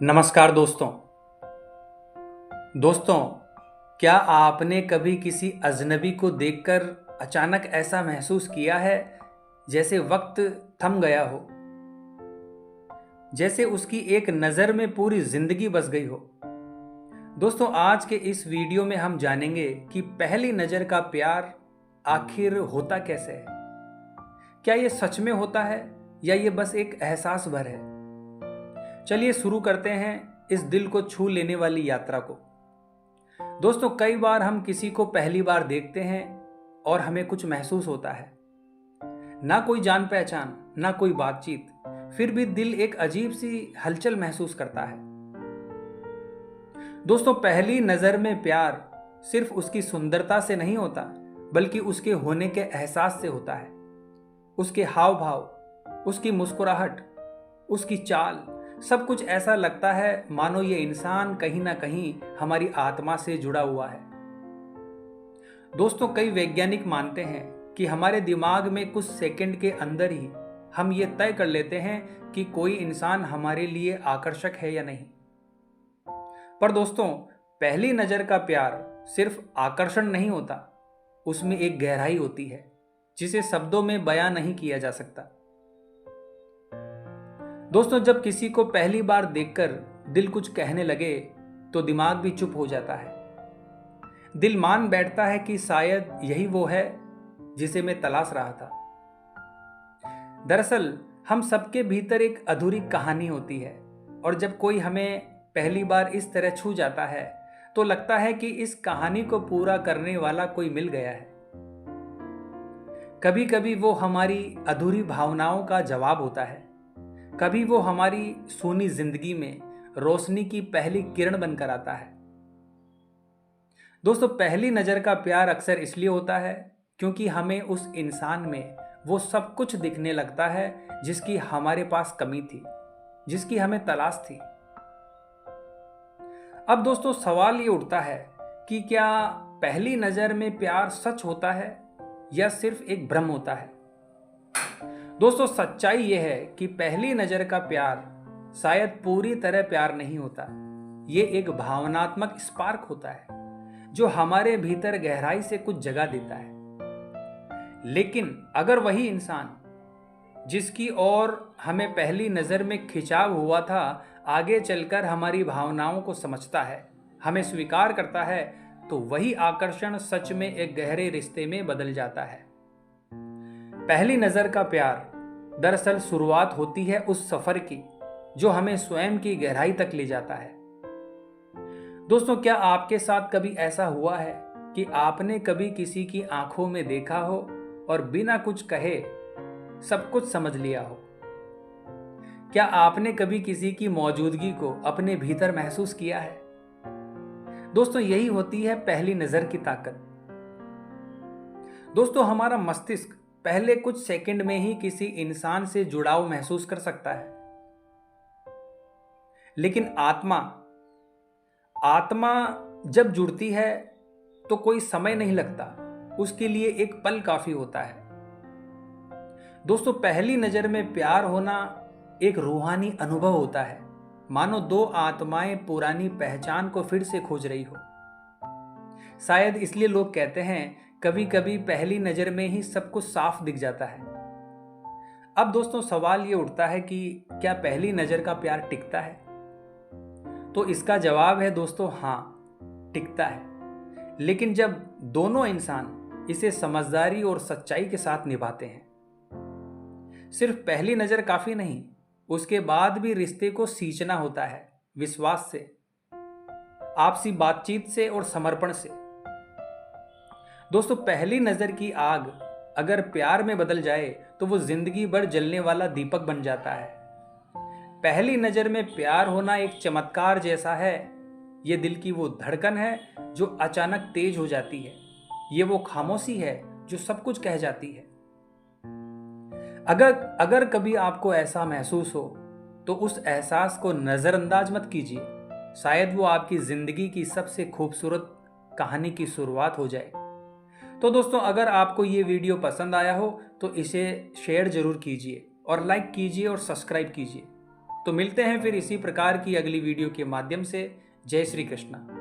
नमस्कार दोस्तों, क्या आपने कभी किसी अजनबी को देखकर अचानक ऐसा महसूस किया है जैसे वक्त थम गया हो, जैसे उसकी एक नज़र में पूरी जिंदगी बस गई हो। दोस्तों, आज के इस वीडियो में हम जानेंगे कि पहली नज़र का प्यार आखिर होता कैसे है। क्या ये सच में होता है या ये बस एक एहसास भर है। चलिए शुरू करते हैं इस दिल को छू लेने वाली यात्रा को। दोस्तों, कई बार हम किसी को पहली बार देखते हैं और हमें कुछ महसूस होता है, ना कोई जान पहचान, ना कोई बातचीत, फिर भी दिल एक अजीब सी हलचल महसूस करता है। दोस्तों, पहली नजर में प्यार सिर्फ उसकी सुंदरता से नहीं होता, बल्कि उसके होने के एहसास से होता है। उसके हाव भाव, उसकी मुस्कुराहट, उसकी चाल, सब कुछ ऐसा लगता है मानो ये इंसान कहीं ना कहीं हमारी आत्मा से जुड़ा हुआ है। दोस्तों, कई वैज्ञानिक मानते हैं कि हमारे दिमाग में कुछ सेकंड के अंदर ही हम ये तय कर लेते हैं कि कोई इंसान हमारे लिए आकर्षक है या नहीं। पर दोस्तों, पहली नजर का प्यार सिर्फ आकर्षण नहीं होता, उसमें एक गहराई होती है जिसे शब्दों में बयां नहीं किया जा सकता। दोस्तों, जब किसी को पहली बार देखकर दिल कुछ कहने लगे तो दिमाग भी चुप हो जाता है। दिल मान बैठता है कि शायद यही वो है जिसे मैं तलाश रहा था। दरअसल हम सबके भीतर एक अधूरी कहानी होती है, और जब कोई हमें पहली बार इस तरह छू जाता है तो लगता है कि इस कहानी को पूरा करने वाला कोई मिल गया है। कभी कभी वो हमारी अधूरी भावनाओं का जवाब होता है, कभी वो हमारी सूनी जिंदगी में रोशनी की पहली किरण बनकर आता है। दोस्तों, पहली नजर का प्यार अक्सर इसलिए होता है क्योंकि हमें उस इंसान में वो सब कुछ दिखने लगता है जिसकी हमारे पास कमी थी, जिसकी हमें तलाश थी। अब दोस्तों, सवाल ये उठता है कि क्या पहली नजर में प्यार सच होता है या सिर्फ एक भ्रम होता है। दोस्तों, सच्चाई यह है कि पहली नजर का प्यार शायद पूरी तरह प्यार नहीं होता। ये एक भावनात्मक स्पार्क होता है जो हमारे भीतर गहराई से कुछ जगह देता है। लेकिन अगर वही इंसान जिसकी ओर हमें पहली नजर में खिंचाव हुआ था आगे चलकर हमारी भावनाओं को समझता है, हमें स्वीकार करता है, तो वही आकर्षण सच में एक गहरे रिश्ते में बदल जाता है। पहली नजर का प्यार दरअसल शुरुआत होती है उस सफर की जो हमें स्वयं की गहराई तक ले जाता है। दोस्तों, क्या आपके साथ कभी ऐसा हुआ है कि आपने कभी किसी की आंखों में देखा हो और बिना कुछ कहे सब कुछ समझ लिया हो। क्या आपने कभी किसी की मौजूदगी को अपने भीतर महसूस किया है। दोस्तों, यही होती है पहली नजर की ताकत। दोस्तों, हमारा मस्तिष्क पहले कुछ सेकंड में ही किसी इंसान से जुड़ाव महसूस कर सकता है, लेकिन आत्मा जब जुड़ती है तो कोई समय नहीं लगता, उसके लिए एक पल काफी होता है। दोस्तों, पहली नजर में प्यार होना एक रूहानी अनुभव होता है, मानो दो आत्माएं पुरानी पहचान को फिर से खोज रही हो। शायद इसलिए लोग कहते हैं कभी कभी पहली नजर में ही सब कुछ साफ दिख जाता है। अब दोस्तों, सवाल ये उठता है कि क्या पहली नजर का प्यार टिकता है। तो इसका जवाब है दोस्तों, हाँ, टिकता है, लेकिन जब दोनों इंसान इसे समझदारी और सच्चाई के साथ निभाते हैं। सिर्फ पहली नजर काफी नहीं, उसके बाद भी रिश्ते को सींचना होता है, विश्वास से, आपसी बातचीत से और समर्पण से। दोस्तों, पहली नजर की आग अगर प्यार में बदल जाए तो वो जिंदगी भर जलने वाला दीपक बन जाता है। पहली नजर में प्यार होना एक चमत्कार जैसा है। ये दिल की वो धड़कन है जो अचानक तेज हो जाती है। ये वो खामोशी है जो सब कुछ कह जाती है। अगर कभी आपको ऐसा महसूस हो तो उस एहसास को नजरअंदाज मत कीजिए। शायद वो आपकी जिंदगी की सबसे खूबसूरत कहानी की शुरुआत हो जाए। तो दोस्तों, अगर आपको ये वीडियो पसंद आया हो तो इसे शेयर जरूर कीजिए और लाइक कीजिए और सब्सक्राइब कीजिए। तो मिलते हैं फिर इसी प्रकार की अगली वीडियो के माध्यम से। जय श्री कृष्ण।